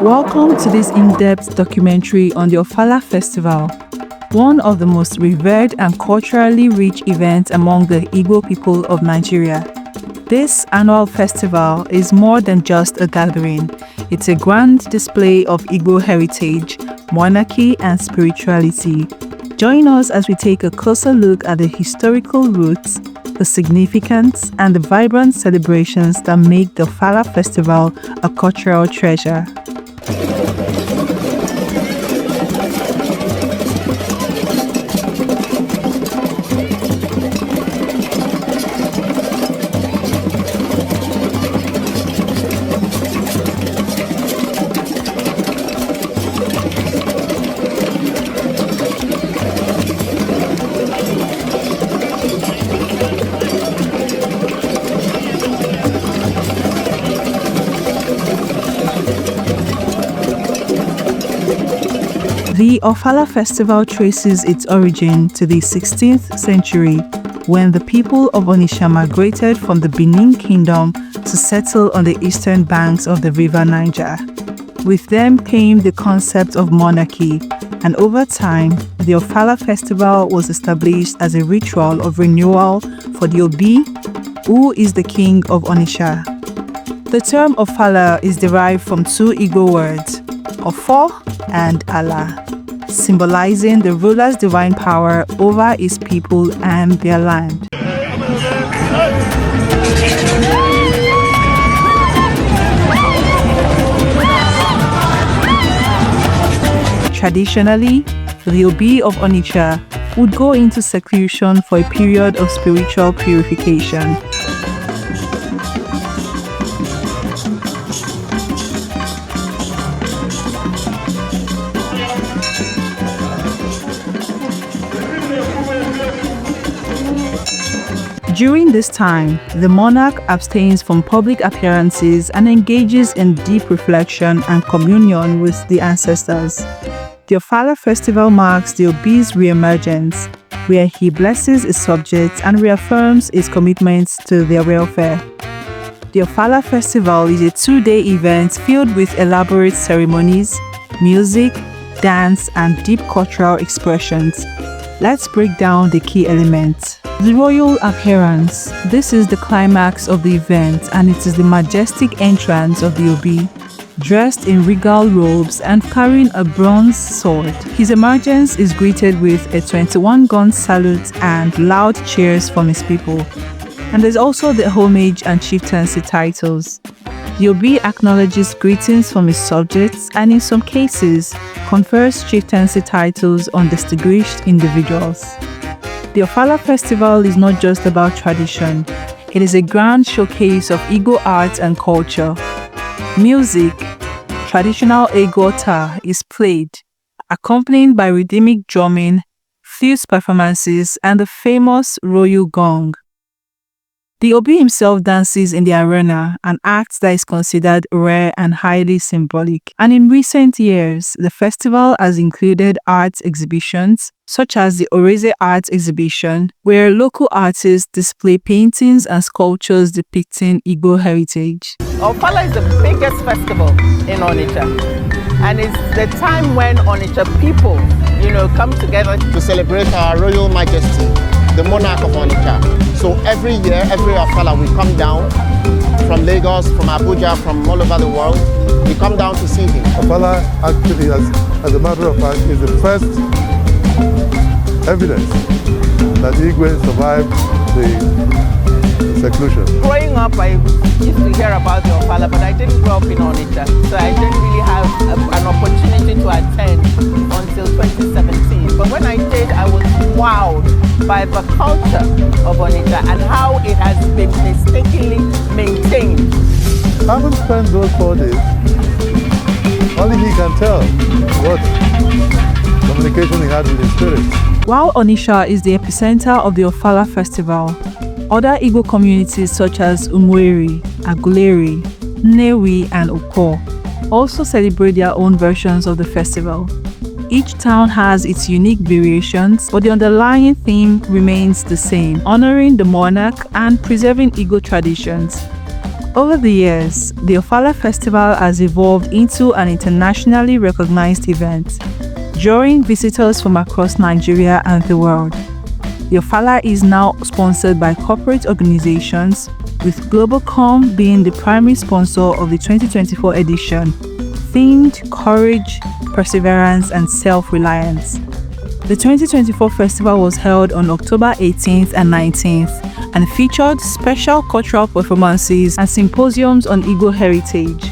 Welcome to this in-depth documentary on the Ofala Festival, one of the most revered and culturally rich events among the Igbo people of Nigeria. This annual festival is more than just a gathering. It's a grand display of Igbo heritage, monarchy, and spirituality. Join us as we take a closer look at the historical roots, the significance, and the vibrant celebrations that make the Ofala Festival a cultural treasure. The Ofala Festival traces its origin to the 16th century when the people of Onitsha migrated from the Benin Kingdom to settle on the eastern banks of the river Niger. With them came the concept of monarchy, and over time, the Ofala Festival was established as a ritual of renewal for the Obi, who is the king of Onitsha. The term Ofala is derived from two Igbo words, Ofo and Allah, symbolizing the ruler's divine power over his people and their land. Traditionally, the Obi of Onitsha would go into seclusion for a period of spiritual purification. During this time, the monarch abstains from public appearances and engages in deep reflection and communion with the ancestors. The Ofala Festival marks the Obi's re-emergence, where he blesses his subjects and reaffirms his commitments to their welfare. The Ofala Festival is a two-day event filled with elaborate ceremonies, music, dance, and deep cultural expressions. Let's break down the key elements. The royal appearance. This is the climax of the event, and it is the majestic entrance of the Obi, dressed in regal robes and carrying a bronze sword. His emergence is greeted with a 21-gun salute and loud cheers from his people. And there's also the homage and chieftaincy titles. The Obi acknowledges greetings from his subjects and in some cases confers chieftaincy titles on distinguished individuals. The Ofala Festival is not just about tradition, it is a grand showcase of Igbo art and culture. Music, traditional Egota, is played, accompanied by rhythmic drumming, flute performances, and the famous royal gong. The Obi himself dances in the arena, an act that is considered rare and highly symbolic. And in recent years, the festival has included art exhibitions, such as the Oreze Art Exhibition, where local artists display paintings and sculptures depicting Igbo heritage. Ofala is the biggest festival in Onitsha, and it's the time when Onitsha people, come together to celebrate our royal majesty, the monarch of Onitsha. So every year, every Ofala, we come down from Lagos, from Abuja, from all over the world. We come down to see him. Ofala actually, as a matter of fact, is the first evidence that Igwe survived the seclusion. Growing up, I used to hear about the Ofala, but I didn't grow up in Onitsha, so I didn't really have an opportunity to attend until 2017. But when I did, I was wowed by the culture of Onitsha and how it has been mistakenly maintained. I haven't spent those 4 days. Only he can tell what communication he had with his spirit. While Onitsha is the epicenter of the Ofala Festival, other Igbo communities such as Umweri, Aguleri, Nnewi, and Oko also celebrate their own versions of the festival. Each town has its unique variations, but the underlying theme remains the same, honoring the monarch and preserving Igbo traditions. Over the years, the Ofala Festival has evolved into an internationally recognized event, drawing visitors from across Nigeria and the world. The Ofala is now sponsored by corporate organizations, with Globalcom being the primary sponsor of the 2024 edition, themed Courage, Perseverance and Self-Reliance. The 2024 festival was held on October 18th and 19th and featured special cultural performances and symposiums on Igbo heritage.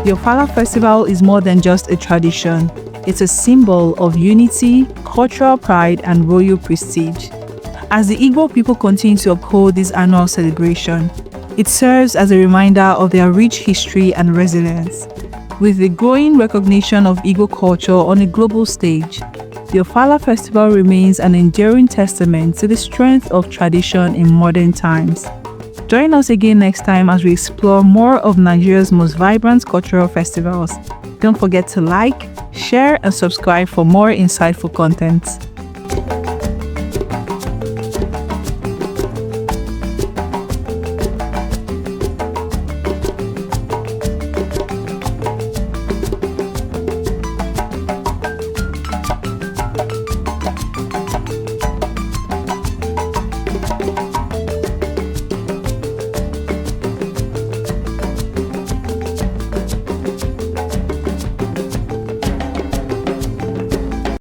The Ofala Festival is more than just a tradition. It's a symbol of unity, cultural pride, and royal prestige. As the Igbo people continue to uphold this annual celebration, it serves as a reminder of their rich history and resilience. With the growing recognition of Igbo culture on a global stage, the Ofala Festival remains an enduring testament to the strength of tradition in modern times. Join us again next time as we explore more of Nigeria's most vibrant cultural festivals. Don't forget to like, share, and subscribe for more insightful content.